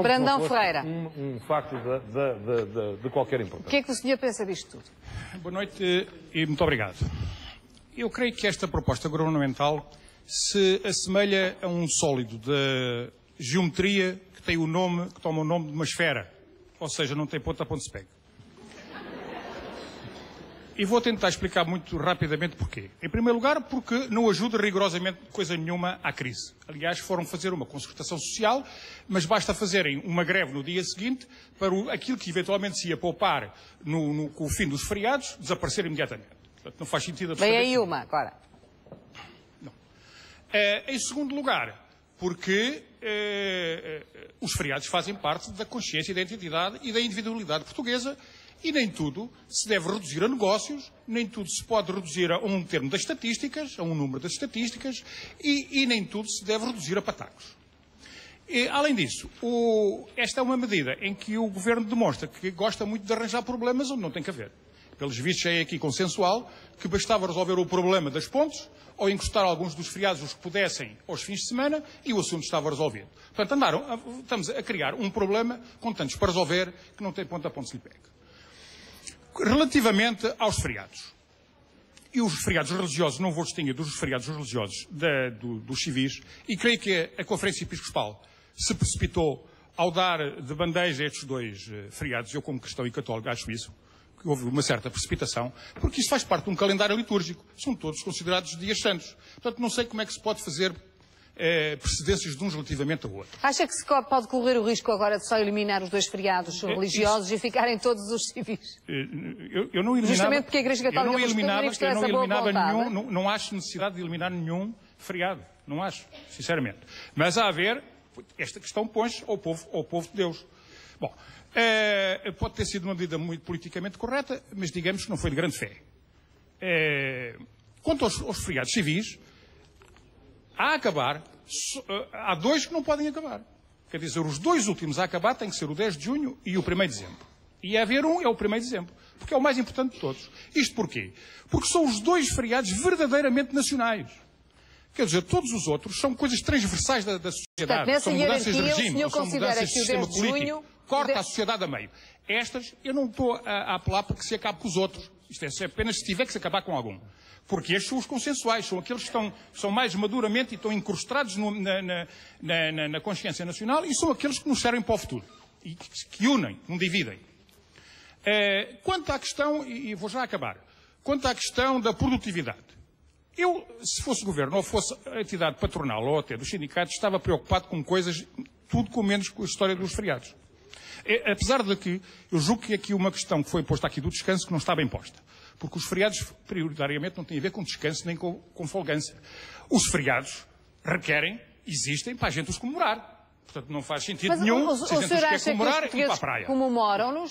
Brandão Ferreira. Um facto de qualquer importância. O que é que o senhor pensa disto tudo? Boa noite e muito obrigado. Eu creio que esta proposta governamental se assemelha a um sólido de geometria que tem que toma o nome de uma esfera. Ou seja, não tem ponta a ponto se pega. E vou tentar explicar muito rapidamente porquê. Em primeiro lugar, porque não ajuda rigorosamente coisa nenhuma à crise. Aliás, foram fazer uma concertação social, mas basta fazerem uma greve no dia seguinte para aquilo que eventualmente se ia poupar com o fim dos feriados desaparecer imediatamente. Portanto, não faz sentido absolutamente. Vem aí uma, agora. Não. Em segundo lugar, porque os feriados fazem parte da consciência, da identidade e da individualidade portuguesa. E nem tudo se deve reduzir a negócios, nem tudo se pode reduzir a um termo das estatísticas, a um número das estatísticas, e nem tudo se deve reduzir a patacos. Além disso, esta é uma medida em que o Governo demonstra que gosta muito de arranjar problemas onde não tem que haver. Pelos vistos é aqui consensual que bastava resolver o problema das pontes, ou encostar alguns dos feriados os que pudessem aos fins de semana, e o assunto estava resolvido. Portanto, estamos a criar um problema com tantos para resolver que não tem ponto a ponto se lhe pega. Relativamente aos feriados, e os feriados religiosos, não vou distinguir dos feriados religiosos dos civis, e creio que a Conferência Episcopal se precipitou ao dar de bandeja estes dois feriados. Eu, como cristão e católico, acho isso, que houve uma certa precipitação, porque isso faz parte de um calendário litúrgico. São todos considerados dias santos. Portanto, não sei como é que se pode fazer precedências de uns relativamente a outros. Acha que se pode correr o risco agora de só eliminar os dois feriados religiosos e ficarem todos os civis? Eu não eliminava... Justamente porque a Igreja Católica não acho necessidade de eliminar nenhum feriado. Não acho, sinceramente. Mas a haver, esta questão põe-se ao povo de Deus. Bom, pode ter sido uma medida muito politicamente correta, mas digamos que não foi de grande fé. Quanto aos feriados civis, a acabar, há dois que não podem acabar. Quer dizer, os dois últimos a acabar têm que ser o 10 de junho e o 1º de dezembro. E a haver um é o 1º de dezembro, porque é o mais importante de todos. Isto porquê? Porque são os dois feriados verdadeiramente nacionais. Quer dizer, todos os outros são coisas transversais da sociedade. Portanto, são mudanças de regime, ou são mudanças de sistema político. Corta a sociedade sociedade a meio. Estas, eu não estou a apelar para que se acabe com os outros. Isto é apenas se tiver que se acabar com algum. Porque estes são os consensuais, são aqueles que são mais maduramente e estão incrustados na consciência nacional e são aqueles que nos servem para o futuro. E que unem, não dividem. Quanto à questão, e vou já acabar, quanto à questão da produtividade. Eu, se fosse governo ou fosse a entidade patronal ou até dos sindicatos, estava preocupado com coisas, tudo com menos com a história dos feriados. Apesar de que, eu julgo que aqui uma questão que foi posta aqui do descanso que não está bem posta. Porque os feriados, prioritariamente, não têm a ver com descanso nem com folgância. Os feriados existem para a gente os comemorar. Portanto, não faz sentido nenhum se a gente os quer comemorar e ir para a praia. Comemoram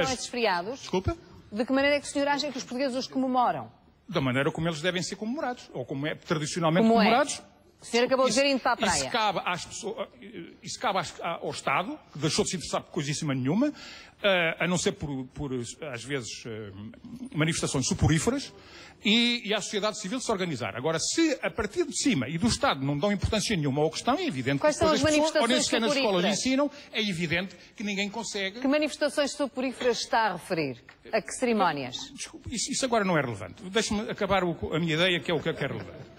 esses feriados? Desculpa? De que maneira é que o senhor acha que os portugueses os comemoram? Da maneira como eles devem ser comemorados. Ou como é tradicionalmente comemorados. O senhor acabou de dizer indo para a praia. Isso cabe ao Estado, que deixou de se interessar por coisíssima nenhuma, a não ser por às vezes, manifestações suporíferas, e à sociedade civil se organizar. Agora, se a partir de cima e do Estado não dão importância nenhuma à questão, é evidente Quais que são as as pessoas, ou nem sequer nas suporíferas? escolas ensinam, é evidente que ninguém consegue... Que manifestações suporíferas está a referir? A que cerimónias? Desculpe, isso agora não é relevante. Deixe-me acabar a minha ideia, que é o que eu quero relevante.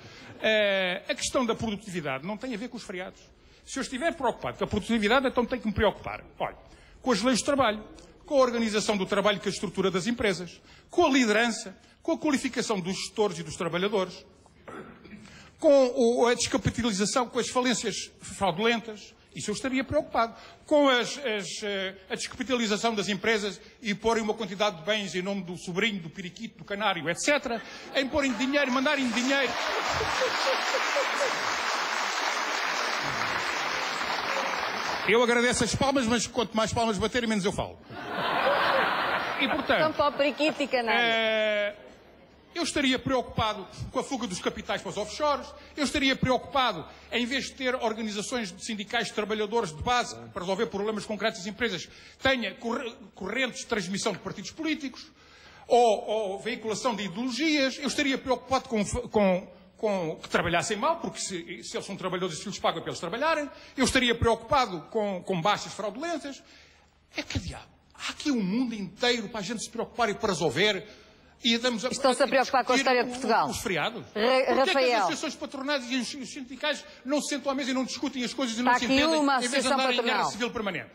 A questão da produtividade não tem a ver com os feriados. Se eu estiver preocupado com a produtividade, então tenho que me preocupar. Olha, com as leis de trabalho, com a organização do trabalho e com a estrutura das empresas, com a liderança, com a qualificação dos gestores e dos trabalhadores, com a descapitalização, com as falências fraudulentas. Isso eu estaria preocupado. Com a descapitalização das empresas e porem uma quantidade de bens em nome do sobrinho, do periquito, do canário, etc. Em porem dinheiro, mandarem dinheiro. Eu agradeço as palmas, mas quanto mais palmas baterem, menos eu falo. E, portanto... Então para o periquito e canário. Eu estaria preocupado com a fuga dos capitais para os offshores, eu estaria preocupado, em vez de ter organizações sindicais de trabalhadores de base para resolver problemas concretos das empresas, tenha correntes de transmissão de partidos políticos, ou veiculação de ideologias, eu estaria preocupado que trabalhassem mal, porque se eles são trabalhadores e se lhes pagam para eles trabalharem. Eu estaria preocupado com baixas fraudulentas. É que diabo. Há aqui um mundo inteiro para a gente se preocupar e para resolver. E estão-se a preocupar com a história de Portugal. Os feriados. Rafael. Porquê é que as associações patronais e os sindicais não se sentam à mesa e não discutem as coisas e não se entendem, em vez de andarem em guerra civil permanente?